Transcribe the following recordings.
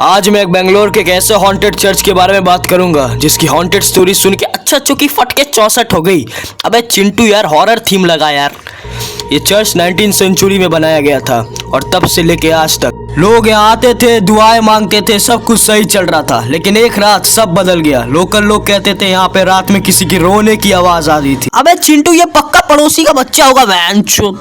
आज मैं बेंगलोर के एक ऐसे हॉन्टेड चर्च के बारे में बात करूंगा जिसकी हॉन्टेड स्टोरी सुन के अच्छा चुकी फट के 64 हो गई। अबे चिंटू यार, हॉरर थीम लगा यार। ये चर्च 19वीं सेंचुरी में बनाया गया था और तब से लेके आज तक लोग यहाँ आते थे, दुआएं मांगते थे, सब कुछ सही चल रहा था। लेकिन एक रात सब बदल गया। लोकल लोग कहते थे यहाँ पे रात में किसी की रोने की आवाज आ रही थी। अबे चिंटू, ये पक्का पड़ोसी का बच्चा होगा वैंचो।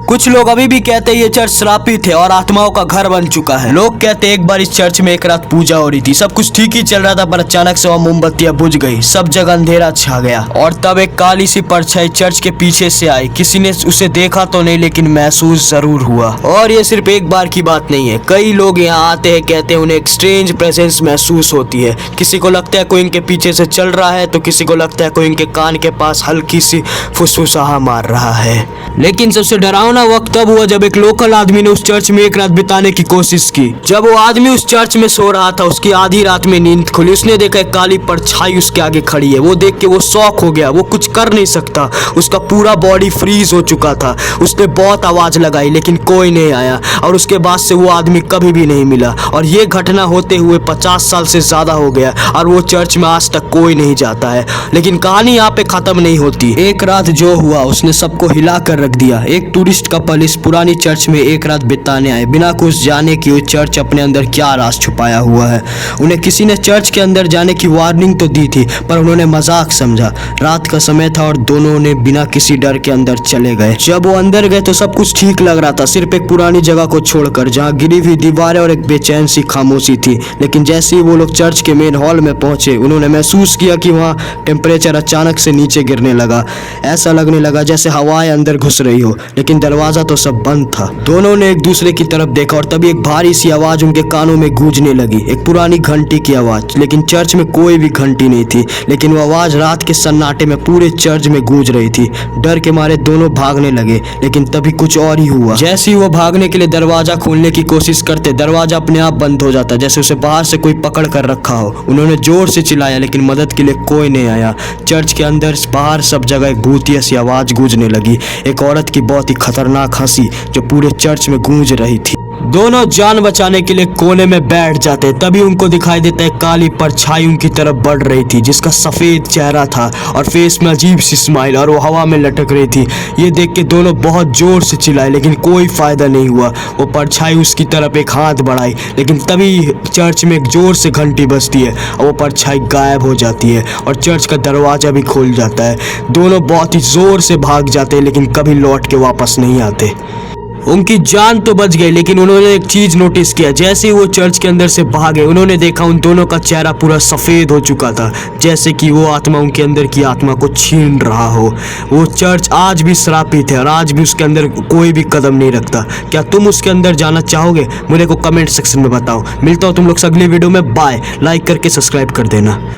कुछ लोग अभी भी कहते हैं ये चर्च श्रापित है और आत्माओं का घर बन चुका है। लोग कहते हैं एक बार इस चर्च में एक रात पूजा हो रही थी, सब कुछ ठीक ही चल रहा था, पर अचानक से वहाँ मोमबत्तियां बुझ गई, सब जगह अंधेरा छा गया और तब एक काली सी परछाई चर्च के पीछे से आई। किसी ने उसे देखा तो नहीं, लेकिन महसूस जरूर हुआ। और ये सिर्फ एक बार की बात नहीं है, कई लोग यहाँ आते हैं, कहते हैं उन्हें एक स्ट्रेंज प्रेजेंस महसूस होती है। किसी को लगता है कोई इनके पीछे से चल रहा है, तो किसी को लगता है कोई इनके कान के पास हल्की सी फुसफुसाहट मार रहा है। लेकिन सबसे डरावना वक्त तब हुआ जब एक लोकल आदमी ने उस चर्च में एक रात बिताने की कोशिश की। जब वो आदमी उस चर्च में सो रहा था, उसकी आधी रात में नींद खुली। उसने देखा एक काली परछाई उसके आगे खड़ी है। वो देख के वो शॉक हो गया, वो कुछ कर नहीं सकता, उसका पूरा बॉडी फ्रीज हो चुका था। उसने बहुत आवाज लगाई लेकिन कोई नहीं आया और उसके बाद से वो आदमी कभी भी नहीं मिला। और ये घटना होते हुए 50 साल से ज्यादा हो गया और वो चर्च में आज तक कोई नहीं जाता है। लेकिन कहानी यहाँ पे खत्म नहीं होती। एक रात जो हुआ उसने सबको हिला कर रख दिया। एक टूरिस्ट कपल इस पुरानी चर्च में एक रात बिताने आए, बिना कुछ जाने कि वो चर्च अपने अंदर क्या राज छुपाया हुआ है। उन्हें किसी ने चर्च के अंदर जाने की वार्निंग तो दी थी, पर उन्होंने मजाक समझा। रात का समय था और दोनों ने बिना किसी डर के अंदर चले गए। जब वो अंदर गए तो सब कुछ ठीक लग रहा था, सिर्फ एक पुरानी जगह को छोड़कर जहाँ गिरी हुई दीवारें और एक बेचैन सी खामोशी थी। लेकिन जैसे ही वो लोग चर्च के मेन हॉल में पहुंचे, उन्होंने महसूस किया कि वहाँ टेम्परेचर अचानक से नीचे गिरने लगा। ऐसा लगने लगा जैसे हवाएं अंदर घुस रही हो, लेकिन दरवाजा तो सब बंद था। दोनों ने एक दूसरे की तरफ देखा और तभी एक भारी सी आवाज उनके कानों में गूंजने लगी, एक पुरानी घंटी की आवाज। लेकिन चर्च में कोई भी घंटी नहीं थी, लेकिन वो आवाज रात के सन्नाटे में पूरे चर्च में गूंज रही थी। डर के मारे दोनों भागने लगे, लेकिन तभी कुछ और ही हुआ। जैसे ही वो भागने के लिए दरवाजा खोलने की कोशिश करते, दरवाजा अपने आप बंद हो जाता, जैसे उसे बाहर से कोई पकड़ कर रखा हो। उन्होंने जोर से चिल्लाया लेकिन मदद के लिए कोई नहीं आया। चर्च के अंदर बाहर सब जगह एक भूतिया सी आवाज गूंजने लगी, एक औरत की बहुत ही खतरनाक हंसी जो पूरे चर्च में गूंज रही थी। दोनों जान बचाने के लिए कोने में बैठ जाते, तभी उनको दिखाई देता है काली परछाई उनकी तरफ बढ़ रही थी, जिसका सफेद चेहरा था और फेस में अजीब सी स्माइल, और वो हवा में लटक रही थी। ये देख के दोनों बहुत जोर से चिल्लाए, लेकिन कोई फायदा नहीं हुआ। वो परछाई उसकी तरफ एक हाथ बढ़ाई, लेकिन तभी चर्च में एक जोर से घंटी बजती है और वो परछाई गायब हो जाती है और चर्च का दरवाजा भी खुल जाता है। दोनों बहुत ही जोर से भाग जाते हैं, लेकिन कभी लौट के वापस नहीं आते। उनकी जान तो बच गई, लेकिन उन्होंने एक चीज नोटिस किया। जैसे ही वो चर्च के अंदर से भागे, उन्होंने देखा उन दोनों का चेहरा पूरा सफेद हो चुका था, जैसे कि वो आत्मा उनके अंदर की आत्मा को छीन रहा हो। वो चर्च आज भी श्रापित है और आज भी उसके अंदर कोई भी कदम नहीं रखता। क्या तुम उसके अंदर जाना चाहोगे? मुझे को कमेंट सेक्शन में बताओ। मिलता हूँ तुम लोग से अगली वीडियो में। बाय। लाइक करके सब्सक्राइब कर देना।